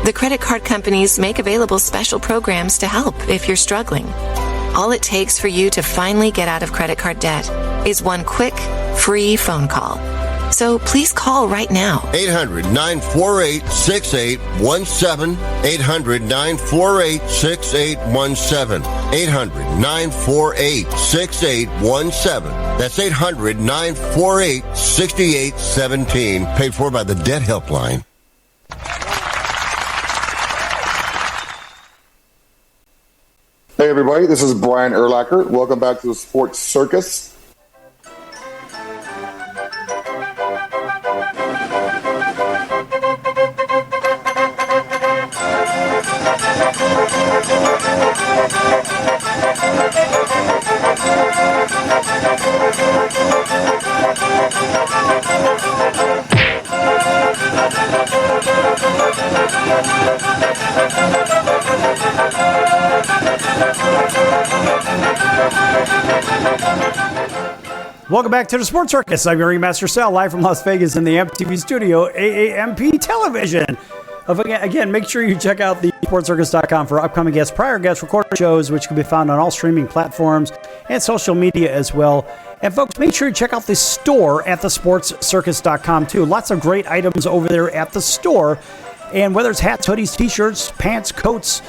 The credit card companies make available special programs to help if you're struggling. All it takes for you to finally get out of credit card debt is one quick, free phone call. So please call right now. 800-948-6817. 800-948-6817. 800-948-6817. That's 800-948-6817. Paid for by the Debt Helpline. Hey everybody, this is Brian Urlacher. Welcome back to the Sports Circus. Welcome back to the Sports Circus. I'm your Ringmaster Sal, live from Las Vegas in the MTV studio, AAMP Television. Again, make sure you check out the sportscircus.com for upcoming guests, prior guests, recorded shows, which can be found on all streaming platforms and social media as well. And folks, make sure you check out the store at thesportscircus.com too. Lots of great items over there at the store. And whether it's hats, hoodies, t-shirts, pants, coats,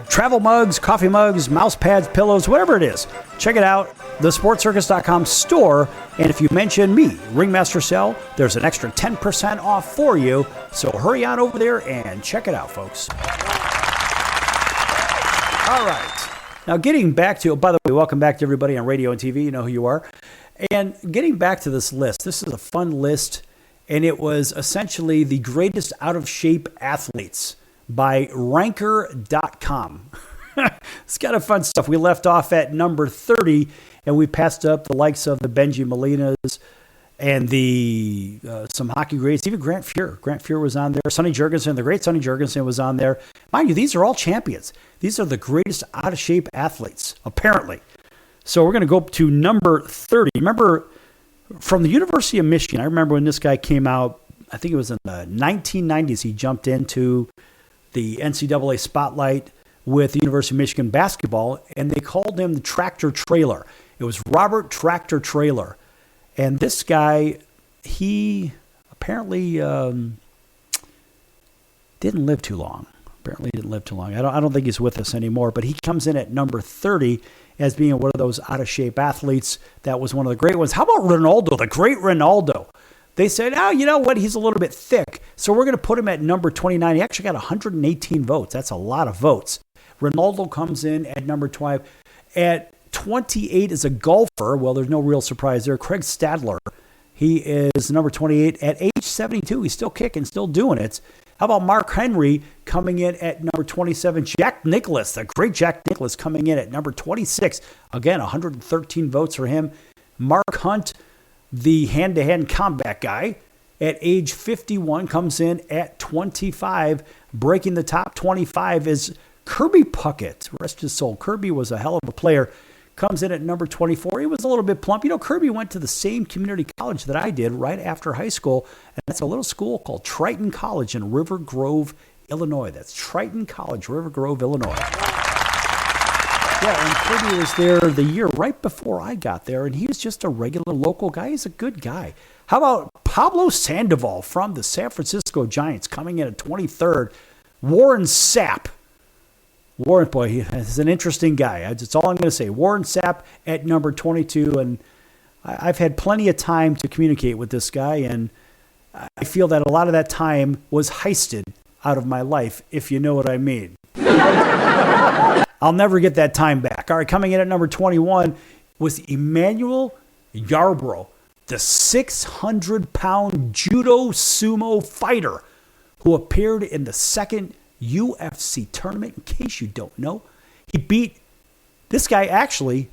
travel mugs, coffee mugs, mouse pads, pillows, whatever it is, check it out. TheSportsCircus.com store. And if you mention me, Ringmaster Sal, there's an extra 10% off for you. So hurry on over there and check it out, folks. All right. Now, getting back to, by the way, welcome back to everybody on radio and TV. You know who you are. And getting back to this list, this is a fun list. And it was essentially the greatest out-of-shape athletes by Ranker.com. It's kind of fun stuff. We left off at number 30, and we passed up the likes of the Benji Molinas and the some hockey greats, even Grant Fuhr. Grant Fuhr was on there. Sonny Jurgensen, the great Sonny Jurgensen was on there. Mind you, these are all champions. These are the greatest out-of-shape athletes, apparently. So we're going to go up to number 30. Remember, from the University of Michigan, I remember when this guy came out, I think it was in the 1990s, he jumped into the NCAA spotlight with the University of Michigan basketball, and they called him the Tractor Trailer. It was Robert Tractor Trailer. And this guy, he apparently didn't live too long. I don't think he's with us anymore, but he comes in at number 30 as being one of those out-of-shape athletes. That was one of the great ones. How about Ronaldo, the great Ronaldo? They said, oh, you know what? He's a little bit thick, so we're going to put him at number 29. He actually got 118 votes. That's a lot of votes. Ronaldo comes in at number 12. At 28 is a golfer. Well, there's no real surprise there. Craig Stadler. He is number 28 at age 72. He's still kicking, still doing it. How about Mark Henry coming in at number 27? Jack Nicklaus, the great Jack Nicklaus, coming in at number 26. Again, 113 votes for him. Mark Hunt, the hand-to-hand combat guy, at age 51, comes in at 25. Breaking the top 25 is Kirby Puckett. Rest his soul. Kirby was a hell of a player. Comes in at number 24. He was a little bit plump. You know, Kirby went to the same community college that I did right after high school, and that's a little school called Triton College in River Grove, Illinois. That's Triton College, River Grove, Illinois. Yeah, and Kirby was there the year right before I got there, and he was just a regular local guy. He's a good guy. How about Pablo Sandoval from the San Francisco Giants coming in at 23rd? Warren Sapp. Warren, boy, he's an interesting guy. That's all I'm going to say. Warren Sapp at number 22, and I've had plenty of time to communicate with this guy, and I feel that a lot of that time was heisted out of my life, if you know what I mean. I'll never get that time back. All right, coming in at number 21 was Emmanuel Yarbrough, the 600-pound judo sumo fighter who appeared in the second UFC tournament. In case you don't know, this guy actually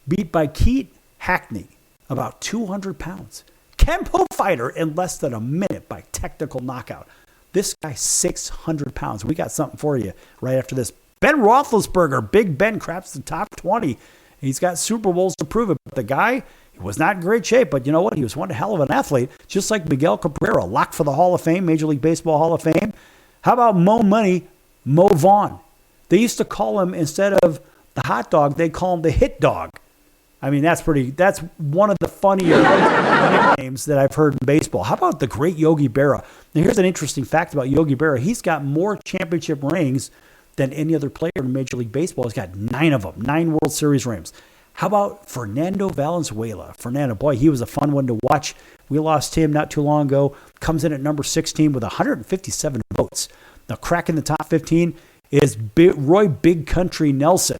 beat by Keith Hackney, about 200 pounds. Kempo fighter in less than a minute by technical knockout. This guy's 600 pounds. We got something for you right after this. Ben Roethlisberger, Big Ben, cracks the top 20. He's got Super Bowls to prove it. But the guy, he was not in great shape, but you know what? He was one hell of an athlete, just like Miguel Cabrera, locked for the Hall of Fame, Major League Baseball Hall of Fame. How about Mo Money, Mo Vaughn? They used to call him, instead of the hot dog, they call him the hit dog. I mean, that's one of the funnier nicknames that I've heard in baseball. How about the great Yogi Berra? Now, here's an interesting fact about Yogi Berra. He's got more championship rings than any other player in Major League Baseball. He's got 9 of them, 9 World Series rings. How about Fernando Valenzuela? Fernando, boy, he was a fun one to watch. We lost him not too long ago. Comes in at number 16 with 157 votes. Now, cracking the top 15 is Roy Big Country Nelson.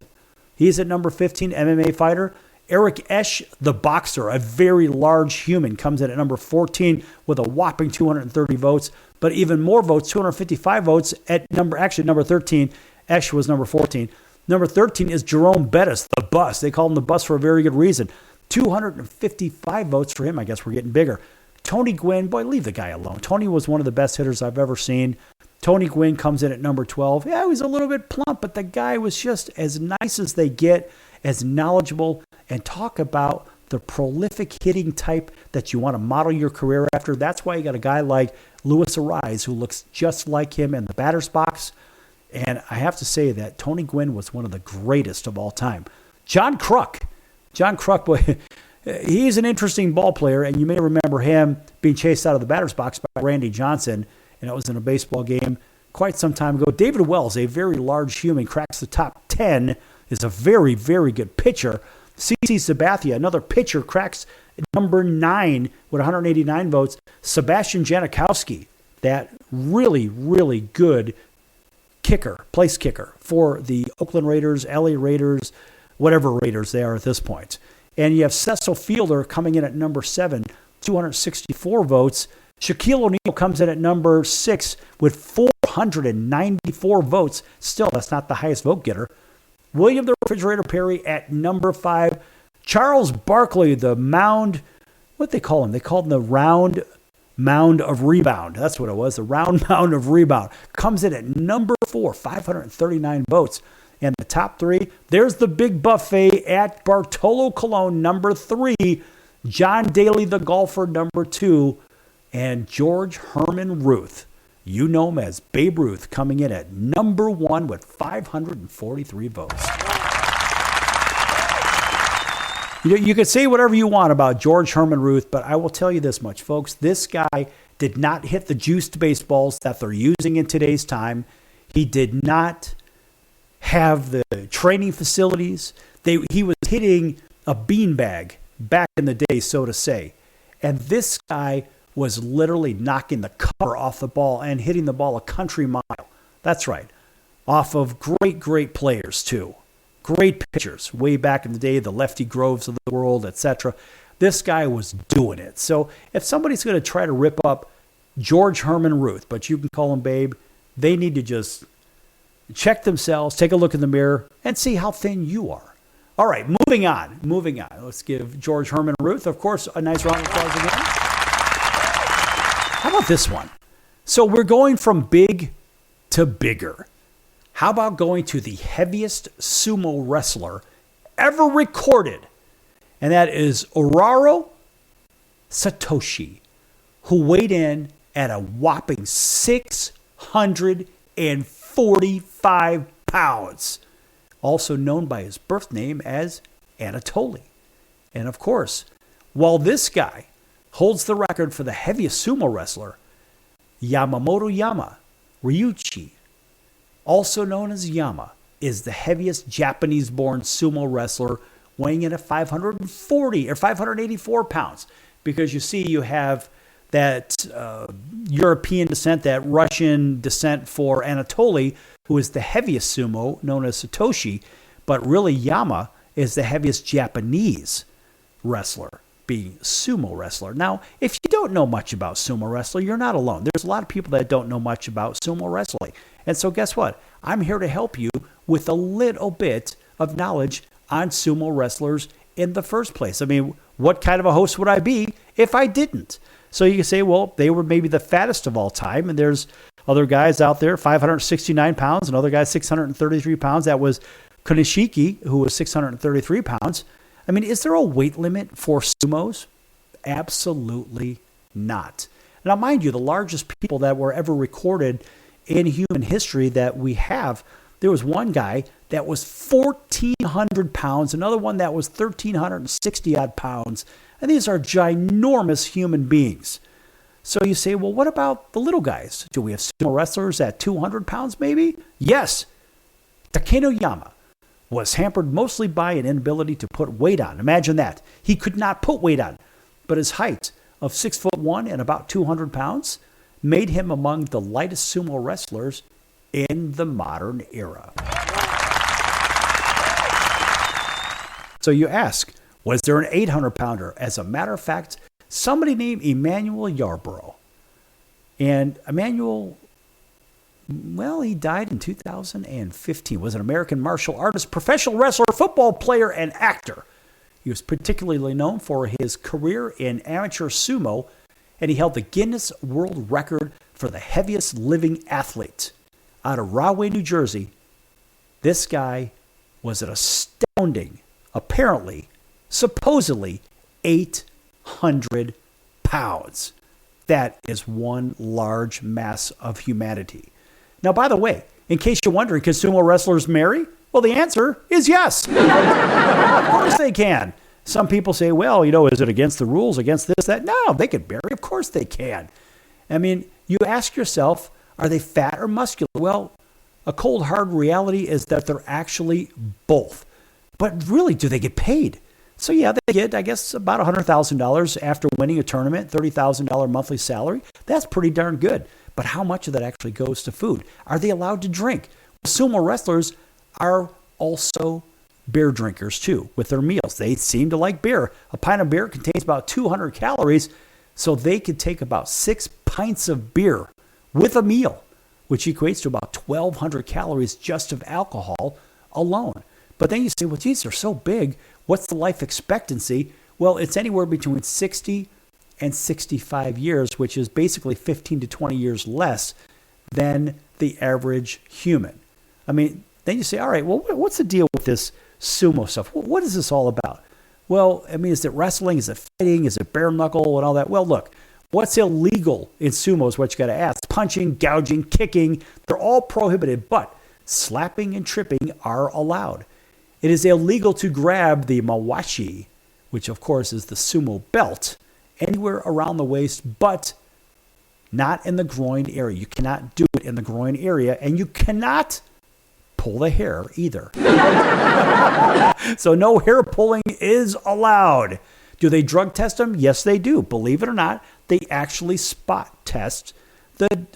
He's at number 15, MMA fighter. Eric Esch, the boxer, a very large human, comes in at number 14 with a whopping 230 votes. But even more votes, 255 votes at number 13. Esch was number 14. Number 13 is Jerome Bettis, the bus. They call him the bus for a very good reason. 255 votes for him. I guess we're getting bigger. Tony Gwynn, boy, leave the guy alone. Tony was one of the best hitters I've ever seen. Tony Gwynn comes in at number 12. Yeah, he was a little bit plump, but the guy was just as nice as they get, as knowledgeable, and talk about the prolific hitting type that you want to model your career after. That's why you got a guy like Luis Ariz, who looks just like him in the batter's box. And I have to say that Tony Gwynn was one of the greatest of all time. John Kruk, boy, he's an interesting ball player, and you may remember him being chased out of the batter's box by Randy Johnson, and it was in a baseball game quite some time ago. David Wells, a very large human, cracks the top 10, is a very, very good pitcher. CC Sabathia, another pitcher, cracks number 9 with 189 votes. Sebastian Janikowski, that really, really good place kicker for the Oakland Raiders, LA Raiders, whatever Raiders they are at this point. And you have Cecil Fielder coming in at number 7, 264 votes. Shaquille O'Neal comes in at number 6 with 494 votes. Still, that's not the highest vote getter. William the Refrigerator Perry at number 5. Charles Barkley, the mound, what they call him? They called him the round mound of rebound. That's what it was, the round mound of rebound. Comes in at number 4, 539 votes. And the top 3, there's the big buffet at Bartolo Colon, number 3. John Daly, the golfer, number 2. And George Herman Ruth, you know him as Babe Ruth, coming in at number 1 with 543 votes. You could say whatever you want about George Herman Ruth, but I will tell you this much, folks. This guy did not hit the juiced baseballs that they're using in today's time. He did not have the training facilities. He was hitting a beanbag back in the day, so to say. And this guy was literally knocking the cover off the ball and hitting the ball a country mile. That's right. Off of great, great players, too. Great pitchers way back in the day, the Lefty Groves of the world, etc. This guy was doing it. So if somebody's going to try to rip up George Herman Ruth, but you can call him Babe, they need to just check themselves, take a look in the mirror, and see how thin you are. All right, moving on. Let's give George Herman Ruth, of course, a nice round of applause again. How about this one? So we're going from big to bigger. How about going to the heaviest sumo wrestler ever recorded? And that is Uraru Satoshi, who weighed in at a whopping 645 pounds, also known by his birth name as Anatoly. And of course, while this guy holds the record for the heaviest sumo wrestler, Yamamoto Yama Ryuichi, also known as Yama, is the heaviest Japanese-born sumo wrestler, weighing in at 584 pounds. Because you see, you have that European descent, that Russian descent for Anatoly, who is the heaviest sumo, known as Satoshi. But really, Yama is the heaviest Japanese wrestler, being sumo wrestler. Now, if you don't know much about sumo wrestling, you're not alone. There's a lot of people that don't know much about sumo wrestling. And so guess what? I'm here to help you with a little bit of knowledge on sumo wrestlers in the first place. I mean, what kind of a host would I be if I didn't? So you can say, well, they were maybe the fattest of all time, and there's Other guys out there, 569 pounds. Another guy, 633 pounds. That was Kunishiki, who was 633 pounds. I mean, is there a weight limit for sumos? Absolutely not. Now, mind you, the largest people that were ever recorded in human history that we have, there was one guy that was 1,400 pounds, another one that was 1,360 odd pounds. And these are ginormous human beings. So you say, well, what about the little guys? Do we have sumo wrestlers at 200 pounds maybe? Yes. Takeno Yama was hampered mostly by an inability to put weight on. Imagine that. He could not put weight on, but his height of 6'1" and about 200 pounds made him among the lightest sumo wrestlers in the modern era. So you ask, was there an 800-pounder? As a matter of fact, somebody named Emmanuel Yarborough. And Emmanuel, well, he died in 2015, was an American martial artist, professional wrestler, football player, and actor. He was particularly known for his career in amateur sumo, and he held the Guinness World Record for the heaviest living athlete. Out of Rahway, New Jersey, this guy was an astounding, apparently, supposedly, 800 pounds. That is one large mass of humanity. Now, by the way, in case you're wondering, can sumo wrestlers marry? Well, the answer is yes. Of course they can. Some people say, well, is it against the rules, against this, that? No, they can marry. Of course they can. I mean, you ask yourself, are they fat or muscular? Well, a cold, hard reality is that they're actually both. But really, do they get paid? So yeah, they get, I guess, about $100,000 after winning a tournament, $30,000 monthly salary. That's pretty darn good. But how much of that actually goes to food? Are they allowed to drink? Sumo wrestlers are also beer drinkers too with their meals. They seem to like beer. A pint of beer contains about 200 calories, so they could take about 6 pints of beer with a meal, which equates to about 1,200 calories just of alcohol alone. But then you say, well, geez, they're so big. What's the life expectancy? Well, it's anywhere between 60 and 65 years, which is basically 15 to 20 years less than the average human. I mean, then you say, all right, well, what's the deal with this sumo stuff? What is this all about? Well, I mean, is it wrestling? Is it fighting? Is it bare knuckle and all that? Well, look, what's illegal in sumo is what you got to ask. Punching, gouging, kicking, they're all prohibited, but slapping and tripping are allowed. It is illegal to grab the mawashi, which of course is the sumo belt, anywhere around the waist, but not in the groin area. You cannot do it in the groin area, and you cannot pull the hair either. So no hair pulling is allowed. Do they drug test them? Yes, they do. Believe it or not, they actually spot test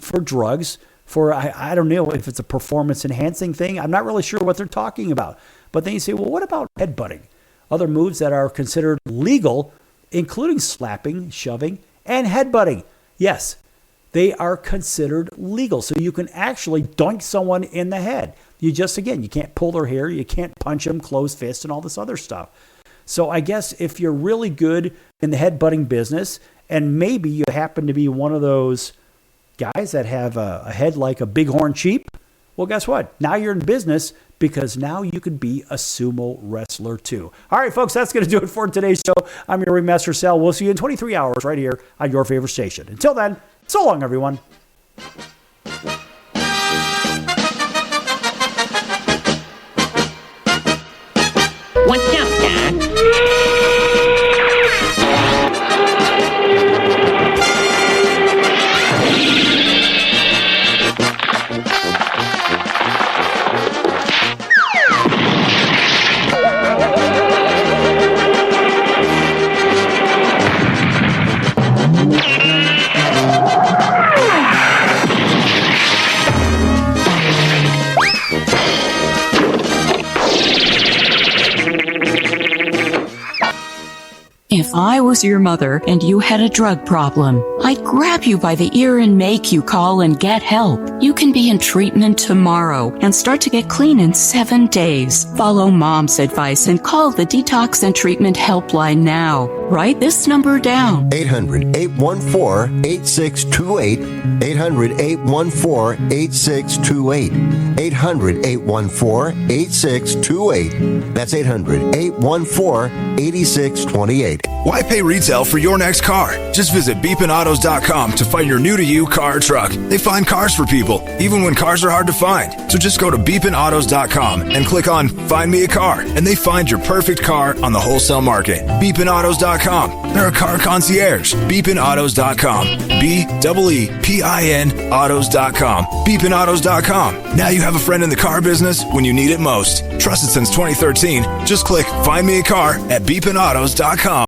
for drugs. For I don't know if it's a performance enhancing thing. I'm not really sure what they're talking about. But then you say, well, what about headbutting? Other moves that are considered legal, including slapping, shoving, and headbutting. Yes, they are considered legal. So you can actually dunk someone in the head. You can't pull their hair, you can't punch them, close fists, and all this other stuff. So I guess if you're really good in the headbutting business, and maybe you happen to be one of those guys that have a head like a bighorn sheep, well, guess what? Now you're in business because now you could be a sumo wrestler too. All right, folks, that's going to do it for today's show. I'm your Ringmaster Sal. We'll see you in 23 hours right here on your favorite station. Until then, so long, everyone. What's up, Dad? If I was your mother and you had a drug problem, I'd grab you by the ear and make you call and get help. You can be in treatment tomorrow and start to get clean in 7 days. Follow Mom's advice and call the Detox and Treatment Helpline now. Write this number down. 800-814-8628. 800-814-8628. 800-814-8628. That's 800-814-8628. Why pay retail for your next car? Just visit beepinautos.com to find your new-to-you car or truck. They find cars for people, even when cars are hard to find. So just go to beepinautos.com and click on Find Me a Car, and they find your perfect car on the wholesale market. beepinautos.com. They're a car concierge. beepinautos.com. BEEPIN autos.com. beepinautos.com. Now you have a friend in the car business when you need it most. Trusted since 2013. Just click Find Me a Car at beepinautos.com.